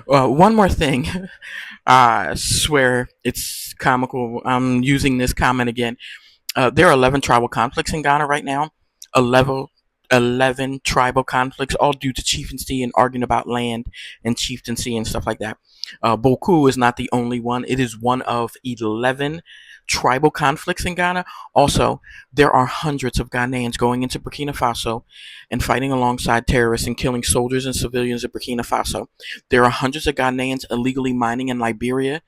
One more thing. I swear it's comical. I'm using this comment again. There are 11 tribal conflicts in Ghana right now. 11, 11 tribal conflicts, all due to chieftaincy and arguing about land and chieftaincy and stuff like that. Boku is not the only one. It is one of 11 tribal conflicts in Ghana. Also, there are hundreds of Ghanaians going into Burkina Faso and fighting alongside terrorists and killing soldiers and civilians in Burkina Faso. There are hundreds of Ghanaians illegally mining in Liberia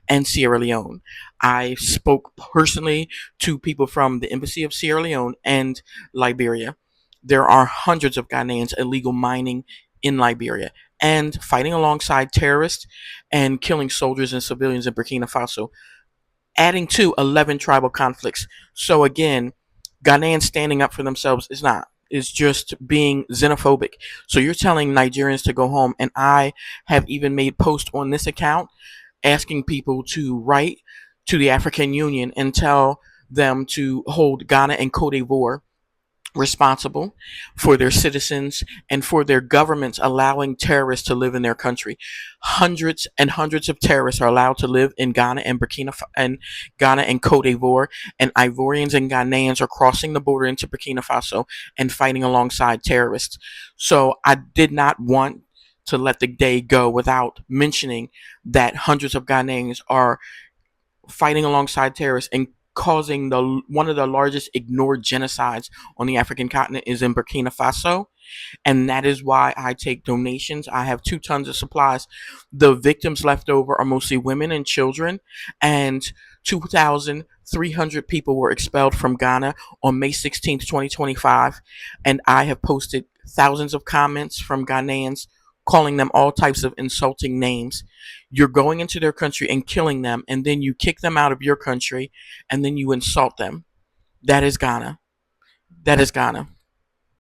and Sierra Leone. I spoke personally to people from the Embassy of Sierra Leone and Liberia. There are hundreds of Ghanaians illegal mining in Liberia and fighting alongside terrorists and killing soldiers and civilians in Burkina Faso, adding to 11 tribal conflicts. So again, Ghanaians standing up for themselves is not. It's just being xenophobic. So you're telling Nigerians to go home, and I have even made posts on this account asking people to write to the African Union and tell them to hold Ghana and Cote d'Ivoire responsible for their citizens and for their governments allowing terrorists to live in their country. Hundreds and hundreds of terrorists are allowed to live in Ghana and Ghana and Cote d'Ivoire, and Ivorians and Ghanaians are crossing the border into Burkina Faso and fighting alongside terrorists. So I did not want to let the day go without mentioning that hundreds of Ghanaians are fighting alongside terrorists and causing the one of the largest ignored genocides on the African continent is in Burkina Faso, and that is why I take donations. I have 2 tons of supplies. The victims left over are mostly women and children, and 2,300 people were expelled from Ghana on May 16th, 2025, and I have posted thousands of comments from Ghanaians calling them all types of insulting names. You're going into their country and killing them, and then you kick them out of your country, and then you insult them. That is Ghana. That is Ghana.